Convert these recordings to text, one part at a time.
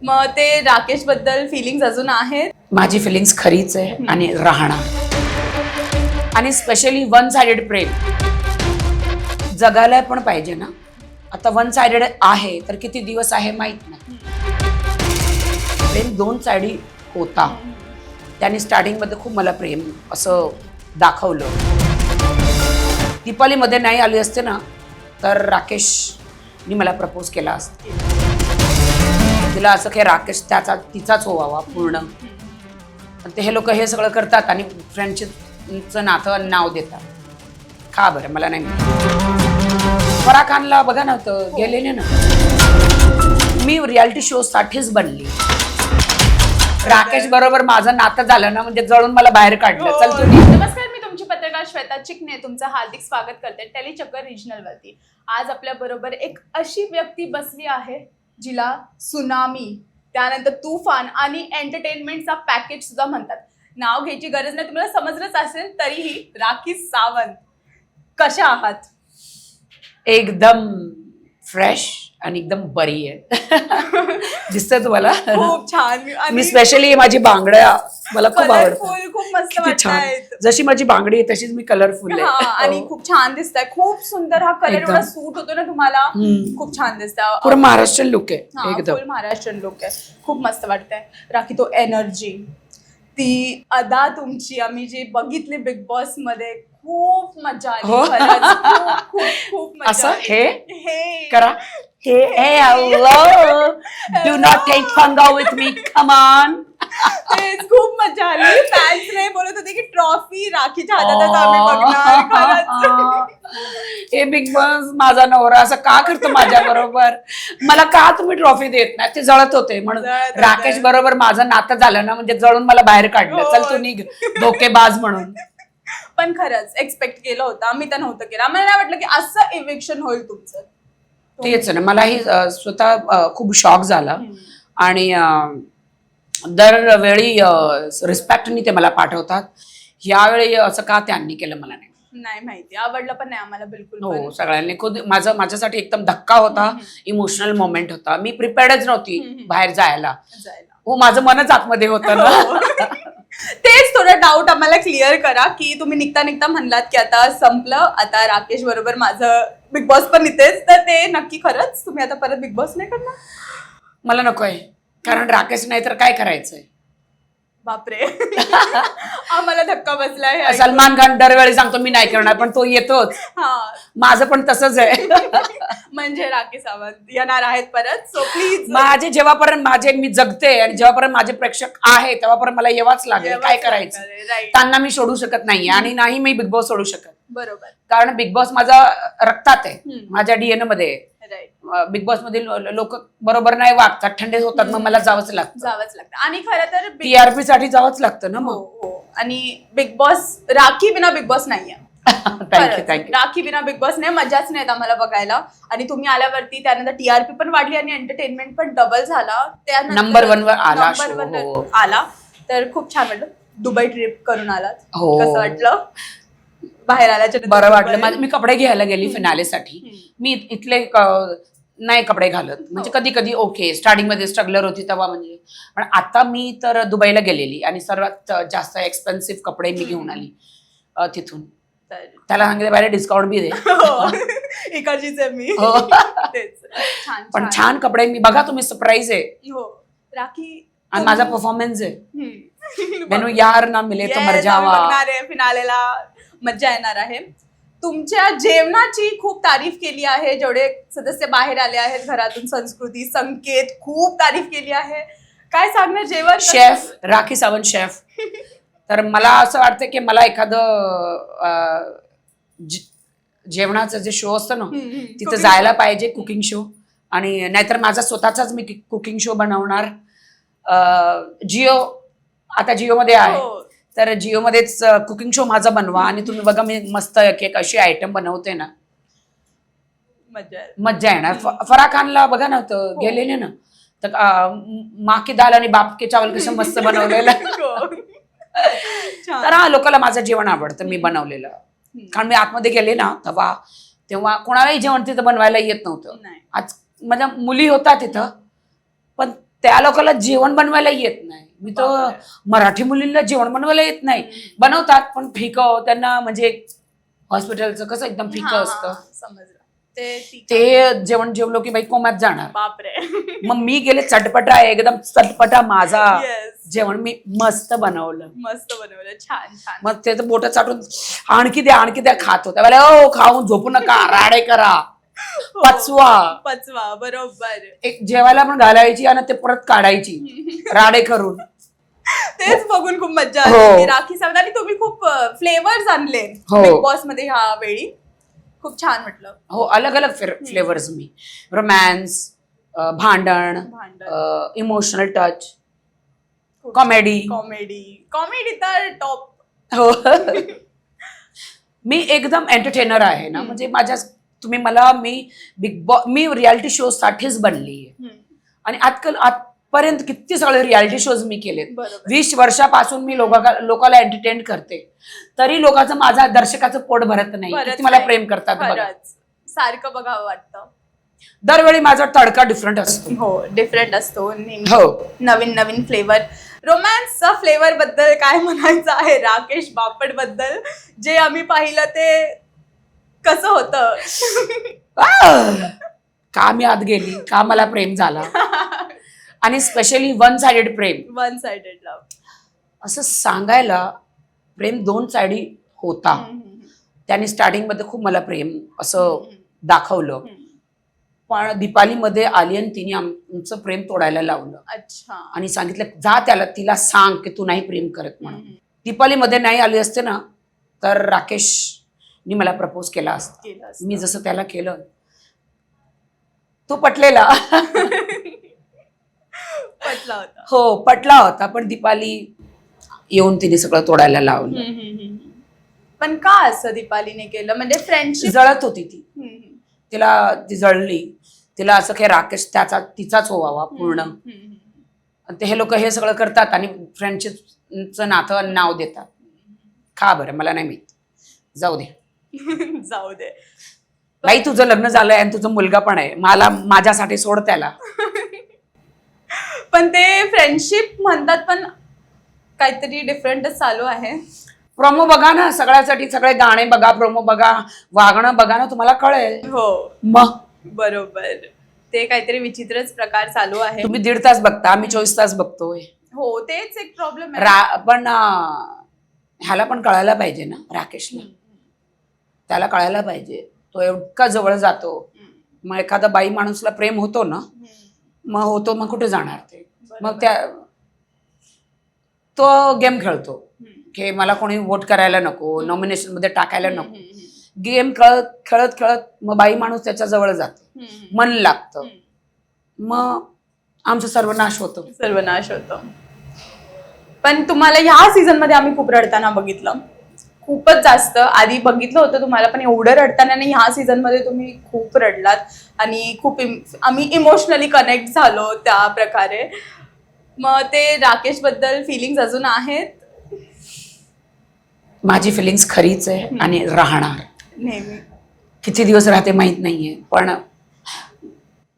मग ते राकेश बद्दल फिलिंग्स अजून आहेत? माझी फिलिंग्स खरीच आहे आणि राहणार आणि स्पेशली वन साइडेड प्रेम जगायला पण पाहिजे ना. आता वन साइडेड आहे तर किती दिवस आहे माहित नाही. प्रेम दोन साइडी होता. त्यांनी स्टार्टिंग मध्ये खूप मला प्रेम असं दाखवलं. दीपावलीमध्ये नाही आली असते ना तर राकेशनी मला प्रपोज केला असता. तिला असं काही राकेश त्याचा तिचाच व्हावा पूर्ण. ते हे लोक हे सगळं करतात आणि फ्रेंडशिपचं नातं नाव देतात. का बरं मला नाही. फराह खानला बघा ना तर गेलेले ना. मी रियालिटी शो साठीच बनली. राकेश बरोबर माझं नातं झालं ना म्हणजे जळून मला बाहेर काढलं. चल तुम्ही. नमस्कार, मी तुमची पत्रकार श्वेता चिकणे तुमचं हार्दिक स्वागत करते टेलीचक्कर रिजनल वरती. आज आपल्या बरोबर एक अशी व्यक्ती बसली आहे जिला सुनामी, त्यानंतर तुफान आणि एंटरटेनमेंटचा पॅकेज सुद्धा म्हणतात. नाव घ्यायची गरज नाही, तुम्हाला समजलंच असेल. तरीही राखी सावंत, कशा आहात? एकदम फ्रेश आणि एकदम बरी आहे. दिसतंय तुम्हाला? खूप छान. मी स्पेशली माझी बांगड्या मला खूप आवडतात. खूप मस्त वाटतात. जशी माझी बांगडी आहे तशीच मी कलरफुल आहे. आणि खूप छान दिसताय. खूप सुंदर हा कलर एवढा सूट होतो ना तुम्हाला. खूप छान दिसतं. पूर्ण महाराष्ट्रीयन लुक आहे एकदम. फुल महाराष्ट्रीयन लुक आहे. खूप मस्त वाटतंय. राखी तो एनर्जी, ती अदा तुमची आम्ही जी बघितली बिग बॉस मध्ये, खूप मजा आली. खरंच खूप मजा असं आली. हे करा. हे hello, do not take पंगा with me, come on. खूप मजा आली. फॅन्स ने बोलत होते की ट्रॉफी राखीच्या हातातच आम्ही बघणार. खरंच हे बिग बॉस माझा नवरा असं का करतो माझ्या बरोबर. मला का तुम्ही ट्रॉफी देत नाही. ते जळत होते म्हणून राकेश बरोबर माझं नातं झालं ना म्हणजे जळून मला बाहेर काढलं. चल तू निघ धोकेबाज म्हणून. पण खरंच एक्सपेक्ट केलं होतं आम्ही, तर नव्हतं केलं. आम्हाला नाही वाटलं की असं इव्हेक्शन होईल तुमचं. तेच ना, मलाही स्वतः खूप शॉक झाला. आणि दरवेळी रिस्पेक्टनी ते मला पाठवतात. यावेळी असं का त्यांनी केलं मला नाही माहिती. आवडलं पण नाही आम्हाला बिलकुल. हो, सगळ्यांनी खुद माझ्यासाठी एकदम धक्का होता. इमोशनल मोमेंट होता. मी प्रिपेअर्डच नव्हती बाहेर जायला. हो, माझं मनच आतमध्ये होतं ना. तेच थोडं डाऊट आम्हाला क्लिअर करा की तुम्ही निघता म्हणलात की आता संपलं, आता राकेश बरोबर माझं बिग बॉस पण इथेच. तर ते नक्की खरंच तुम्ही आता परत बिग बॉस नाही करणार? मला नकोय, कारण राकेश नाही तर काय करायचंय. बापरे. आम्हाला धक्का बसलाय. सलमान खान दरवेळी सांगतो मी नाही करणार पण तो येतोच. माझं पण तसंच आहे. म्हणजे राकेश सावंत येणार आहेत परत. सो प्लीज, माझे जेव्हापर्यंत मी जगते आणि जेव्हापर्यंत माझे प्रेक्षक आहे तेव्हापर्यंत मला येवाच लागेल. काय करायचं. त्यांना मी सोडू शकत नाहीये आणि नाही मी बिग बॉस सोडू शकत. बरोबर. कारण बिग बॉस माझा रक्तात आहे, माझ्या डीएनए मध्ये. बिग बॉस मधील लोक बरोबर नाही वागतात, थंडे होतात, मग मला जावंच लागतं. आणि खरं तर टीआरपी साठी जावंच लागतं ना. मग आणि बिग बॉस राखी बिना बिग बॉस नाहीये. थँक्यू. राखी बिना बिग बॉस नाही, मजाच नाही आम्हाला बघायला. आणि तुम्ही आल्यावरती त्यानंतर टीआरपी पण वाढली आणि एंटरटेनमेंट पण डबल झाला. त्यानंतर नंबर 1 वर आला. आला तर खूप छान वाटलं. दुबई ट्रिप करून आलात, हो. कसं वाटलं बाहेर आल्याच्या? बरं वाटलं. मी कपडे घ्यायला गेली फिनालेसाठी. मी इथले नाही कपडे घालत, म्हणजे कधी कधी ओके. स्टार्टिंग मध्ये स्ट्रगलर होती तेव्हा म्हणजे. पण आता मी तर दुबईला गेलेली आणि सर्वात जास्त एक्सपेन्सिव्ह कपडे मी घेऊन आली तिथून. त्याला सांगितलं बाहेर डिस्काउंट बी दे. इकडचीच आहे मी. पण छान कपडे मी बघा तुम्ही, सरप्राईज आहे. राखी आणि माझा परफॉर्मन्स आहे. मेनू यार ना मिले तो मर जावा. फिनालेला मज्जा येणार आहे. तुमच्या जेवणाची खूप तारीफ केली आहे. जेवढे सदस्य बाहेर आले आहेत घरातून, संस्कृती संकेत खूप तारीफ केली आहे. काय सांगणार जेवण? Chef Rakhi Sawant chef. तर मला असं वाटतं की मला एखादं जेवणाचं जे शो असतं ना तिथं जायला पाहिजे, कुकिंग शो. आणि नाहीतर माझा स्वतःचाच मी कुकिंग शो बनवणार. आता जिओ मध्ये आहे तर जिओ मध्येच कुकिंग शो माझा बनवा. आणि तुम्ही बघा मी मस्त एक अशी आयटम बनवते ना, मज्जा येणार. फराह खानला बघा ना तर गेलेले ना तर माँ की दाल आणि बाप के चावल कसं मस्त बनवलेलं. तर हा, लोकांना माझं जेवण आवडतं मी बनवलेलं. कारण मी आतमध्ये गेले ना तेव्हा कोणालाही जेवण तिथं बनवायला येत नव्हतं. आज माझ्या मुली होता तिथं पण त्या लोकांना जेवण बनवायला येत नाही. मी तर बापरे. मराठी मुलींना जेवण बनवायला येत नाही. बनवतात पण फिकं, त्यांना म्हणजे हॉस्पिटलचं कसं एकदम फिकं हा, असतं. समजलं. ते ते जेवण जेवलो की बाई कोमात जाणार. बापरे. मग मी गेले चटपटा, एकदम चटपटा माझा Yes. जेवण मी मस्त बनवलं. मस्त बनवलं. छान छान. मग ते बोट चाटून आणखी द्या खात होत्या. मला ओ खाऊन झोपू नका, राडे करा, हो, पचवा. बरोबर. एक जेवायला पण घालायची आणि ते परत काढायची राडे करून. तेच बघून खूप मज्जा हो. आली. राखी सावंत आणि तुम्ही खूप फ्लेवर्स आणले हो. बिग बॉस मध्ये ह्या वेळी. खूप छान म्हटलं. हो, अलग अलग फ्लेवर्स मी. रोमॅन्स, भांडण, इमोशनल टच, कॉमेडी. कॉमेडी तर टॉप. हो. मी एकदम एंटरटेनर आहे ना. म्हणजे तुम्ही मला मी रियालिटी शो साठीच बनली आहे. आणि आजपर्यंत किती सगळे रियालिटी शोज मी केलेत. बरोबर. 20 वर्षापासून मी लोकांना एंटरटेन करते, तरी लोकांचं माझा दर्शकाचं पोट भरत नाही. किती मला प्रेम करतात बघा. खरंच. सारखं बघावं वाटतं. दरवेळी माझा तडका डिफरंट असतो. हो, डिफरंट असतो नेहमी. हो. नवीन फ्लेवर. रोमॅन्सचा फ्लेवर बद्दल काय म्हणायचं आहे राकेश बापट बद्दल? जे आम्ही पाहिलं ते कसं होतं? का मी आत गेली, का मला प्रेम झाला, आणि स्पेशली वन साइडेड प्रेम. One sided love. असं सांगायला प्रेम 2 साइडी होता. त्याने स्टार्टिंग मध्ये खूप मला प्रेम असं दाखवलं, पण दीपालीमध्ये आली आणि तिने आमचं प्रेम तोडायला लावलं. अच्छा. आणि सांगितलं तिला सांग की तू नाही प्रेम करत म्हणून. दीपालीमध्ये नाही आली असते ना तर राकेशनी मला प्रपोज केला असता. मी जसं त्याला केलं तो पटलेला. पटला होता. हो, पटला होता, पण दीपाली येऊन तिने सगळं तोडायला लावलं. पण का असं दीपालीने केलं? म्हणजे फ्रेंडशिप जळत होती ती जळली. तिला असं काही राकेश तिचाच व्हावा पूर्ण. ते हे लोक हे सगळं करतात आणि फ्रेंडशिपचं नाव देतात. का बरं मला नाही माहित. जाऊ दे बाई, तुझं लग्न झालंय आणि तुझं मुलगा पण आहे. माझ्यासाठी सोड त्याला. पण ते फ्रेंडशिप म्हणतात, पण काहीतरी डिफरंटच चालू आहे. प्रोमो बघा ना, सगळ्यासाठी सगळे गाणे बघा, प्रोमो बघा, वागणं बघा ना, तुम्हाला कळेल. हो, मग बरोबर. ते काहीतरी विचित्रच प्रकार चालू आहे. तुम्ही 1.5 तास बघता, आम्ही 24 तास बघतोय. हो, तेच एक प्रॉब्लेम आहे. पण ह्याला पण कळायला पाहिजे ना, राकेशला. त्याला कळायला पाहिजे. तो एवढा जवळ जातो, मग एखादा बाई माणूसला प्रेम होतो ना, मग कुठे जाणार ते. मग तो गेम खेळतो की मला कोणी वोट करायला नको, नॉमिनेशन मध्ये टाकायला नको. गेम खेळत मग बाई माणूस त्याच्या जवळ जाते, मन लागतं, मग आमचा सर्वनाश होतो. पण तुम्हाला ह्या सीझन मध्ये आम्ही खूप रडताना बघितलं, खूपच जास्त. आधी बघितलं होतं तुम्हाला, पण एवढं रडताना नाही. ह्या सीझन मध्ये तुम्ही खूप रडलात आणि खूप आम्ही इमोशनली कनेक्ट झालो त्या प्रकारे. मग ते राकेश बद्दल फिलिंग्स अजून आहेत? माझी फिलिंग्स खरीच आहे आणि राहणार. नेहमी. किती दिवस राहते माहित नाहीये, पण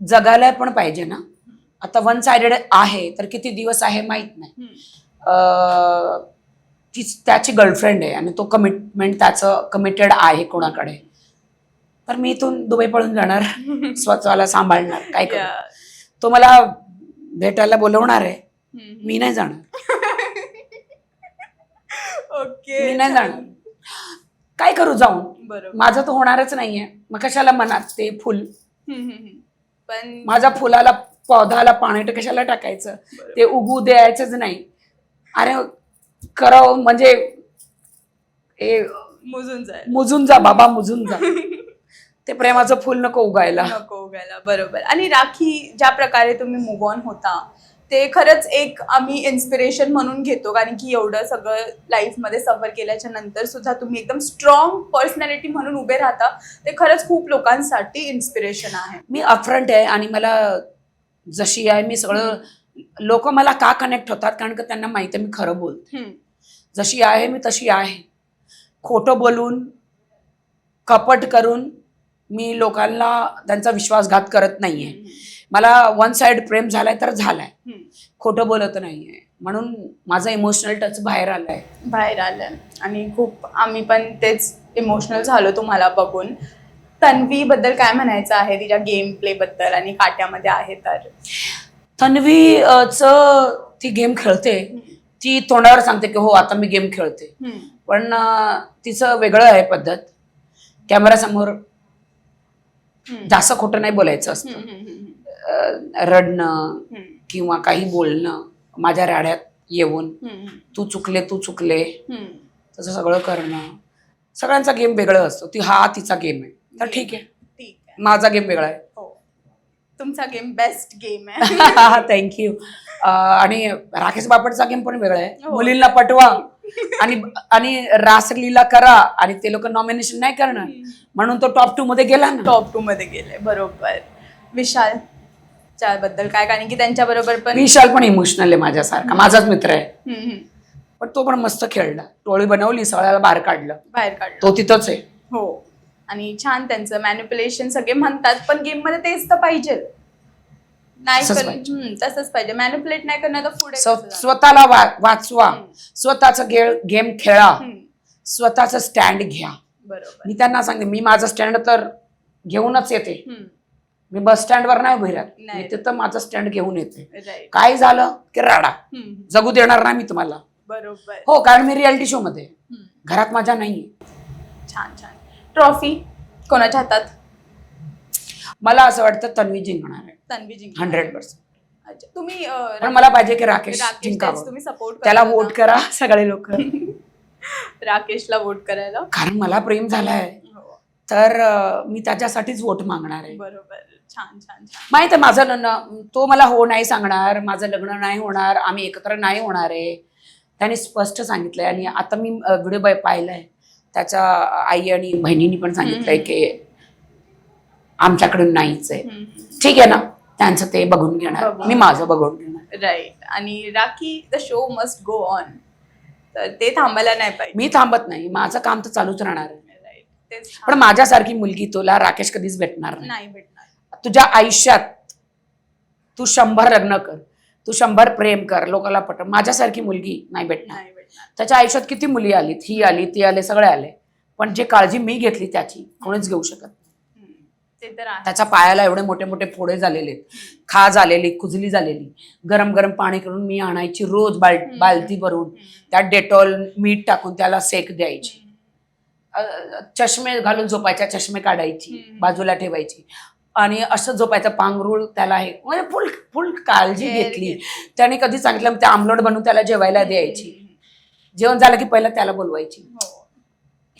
जगायला पण पाहिजे ना. आता 1 साइडेड आहे तर किती दिवस आहे माहित नाही. त्याची गर्लफ्रेंड आहे आणि तो त्याचं कमिटेड आहे कोणाकडे, तर मी इथून दुबई पळून जाणार, स्वतःला सांभाळणार. काय करू? तो मला भेटायला बोलवणार आहे, मी नाही जाणार. ओके, मी नाही जाणार. काय करू जाऊन? बरोबर. माझं तर होणारच नाहीये. मग कशाला मनात ते फुल? पण माझ्या फुलाला पौधाला पाणी कशाला टाकायचं? ते उगू द्यायचंच नाही. अरे करावं म्हणजे मुजून जा बाबा, मुजून जा. ते प्रेमाचं फुल नको उगायला. बरोबर. आणि राखी, ज्या प्रकारे तुम्ही मूव्ह ऑन होता, ते खरंच एक आम्ही इन्स्पिरेशन म्हणून घेतो. कारण की एवढं सगळं लाईफमध्ये सफर केल्याच्या नंतर सुद्धा तुम्ही एकदम स्ट्रॉंग पर्सनॅलिटी म्हणून उभे राहता. ते खरंच खूप लोकांसाठी इन्स्पिरेशन आहे. मी अपफ्रंट आहे आणि मला जशी आहे मी सगळं, लोक मला का कनेक्ट होतात? कारण की त्यांना माहिती आहे मी खरं बोलते. जशी आहे मी तशी आहे. खोटं बोलून, कपट करून मी लोकांना त्यांचा विश्वासघात करत नाहीये. मला वन साइड प्रेम झालाय तर झालाय, खोटं बोलत नाहीये, म्हणून माझा इमोशनल टच बाहेर आलाय. बाहेर आलं आणि खूप आम्ही पण तेच इमोशनल झालो तुम्हाला बघून. तन्वी बद्दल काय म्हणायचं आहे तिच्या गेम प्ले बद्दल आणि काट्यामध्ये आहे तर? तन्वी ती गेम खेळते, ती तोंडावर सांगते की हो आता मी गेम खेळते, पण तिचं वेगळं आहे पद्धत. कॅमेरासमोर जास्त खोटं नाही बोलायचं असतं, रडणं किंवा काही बोलणं, माझ्या राड्यात येऊन तू चुकले तसं सगळं करणं. सगळ्यांचा गेम वेगळं असतो. तिचा गेम आहे तर ठीक आहे, माझा गेम वेगळा आहे. तुमचा गेम बेस्ट गेम आहे. थँक्यू. आणि राकेश बापटचा गेम पण वेगळा आहे. मुलींना पटवा आणि रासलीला करा आणि ते लोक नॉमिनेशन नाही करणार म्हणून तो टॉप 2 मध्ये गेला ना. टॉप 2 मध्ये गेले, बरोबर. विशाल बद्दल काय? कारण की त्यांच्या बरोबर पण विशाल पण इमोशनल आहे माझ्यासारखा, माझाच मित्र आहे. पण तो पण मस्त खेळला, टोळी बनवली, सगळ्याला बाहेर काढलं. तो तिथंच आहे. हो, आणि छान त्यांचं मॅनिप्युलेशन सगळे म्हणतात, पण गेम मध्ये तेच तर पाहिजे. नाही तसंच पाहिजे, मॅनिप्युलेट नाही करणार तर पुढे स्वतःला वाचवा, स्वतःच गेम खेळा, स्वतःच स्टँड घ्या. बरोबर. मी त्यांना सांगते, मी माझं स्टँड तर घेऊनच येते. मी बस स्टँडवर नाही उभी राहत, मी तिथं माझं स्टँड घेऊन येते. काय झालं की राडा, जगू देणार नाही मी तुम्हाला. बरोबर. हो, कारण मी रियालिटी शो मध्ये, घरात माझ्या नाहीये. छान छान. ट्रॉफी कोणाच्या हातात? मला असं वाटतं तन्वी जिंकणार आहे. तन्वी जिंकणार 100%. अच्छा, तुम्ही पण मला पाहिजे की राकेश जिंकावं. तुम्ही सपोर्ट त्याला वोट करा सगळे लोक. राकेशला वोट करायला, कारण मला प्रेम झालाय तर मी त्याच्यासाठीच वोट मागणार आहे. बरोबर. छान छान छान. माहित आहे माझं तो मला हो नाही सांगणार, माझं लग्न नाही होणार, आम्ही एकत्र नाही होणार आहे, त्याने स्पष्ट सांगितलंय. आणि आता मी व्हिडिओ पाहिलाय, त्याच्या आई आणि बहिणींनी पण सांगितलंय की आमच्याकडून नाहीच आहे. ठीक आहे ना, त्यांचं ते बघून घेणार, मी माझं बघून घेणार. राईट. आणि rakhi, the show must go on, तर ते थांबायला नाही पाहिजे. मी थांबत नाही, माझं काम तर चालूच राहणार आहे. पण माझ्यासारखी मुलगी तुला राकेश कधीच भेटणार नाही भेटणार. तुझ्या आयुष्यात तू 100 लग्न कर, तू 100 प्रेम कर, लोकांना पट, माझ्यासारखी मुलगी नाही भेटणार. त्याच्या आयुष्यात किती मुली आलीत, ही आली ती आले, सगळे आले, पण जे काळजी मी घेतली त्याची कोणीच घेऊ शकत. त्याच्या पायाला एवढे मोठे मोठे फोडे झालेले, खा झालेली, खुजली झालेली, गरम गरम पाणी करून मी आणायची रोज बालदी भरून, त्यात डेटॉल मीठ टाकून त्याला सेक द्यायची, चष्मे घालून झोपायच्या, चष्मे काढायची, बाजूला ठेवायची आणि असं झोपायचं, पांघरूळ त्याला हे, म्हणजे फुल काळजी घेतली. त्याने कधी सांगितलं ते आमलेट बनवून त्याला जेवायला द्यायची, जेवण झालं की पहिला त्याला बोलवायची.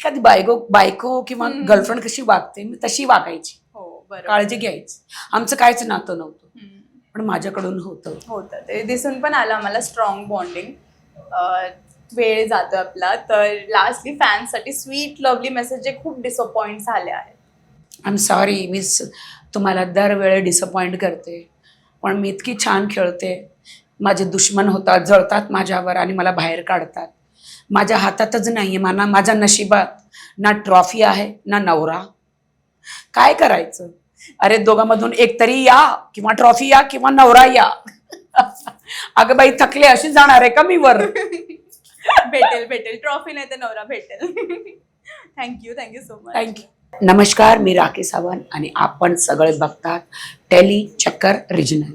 एखादी बायको किंवा गर्लफ्रेंड कशी वागते मी तशी वागायची, काळजी घ्यायची. आमचं काहीच नातं नव्हतं, पण माझ्याकडून होतं. ते दिसून पण आलं आम्हाला, स्ट्रॉंग बॉन्डिंग. वेळ जातो आपला, तर लास्टली फॅन्ससाठी स्वीट लवली मेसेज जे खूप डिसअपॉइंट झाले आहेत. आय एम सॉरी, मी तुम्हाला दरवेळी डिसअपॉइंट करते, पण मी इतकी छान खेळते. माझे दुश्मन होतात, जळतात माझ्यावर आणि मला बाहेर काढतात. माझ्या हातातच नाहीये, माझ्या नशिबात ना ट्रॉफी आहे ना नवरा. काय करायचं? अरे दोघांमधून एक तरी या, किंवा ट्रॉफी या किंवा नवरा या. अगं बाई थकले, अशी जाणार आहे का मी वर? भेटेल ट्रॉफी नाही तर नवरा भेटेल. Thank you so much. थँक्यू. नमस्कार, मी राखी सावंत आणि आपण सगळे बघतात टेली चक्कर रिजनल.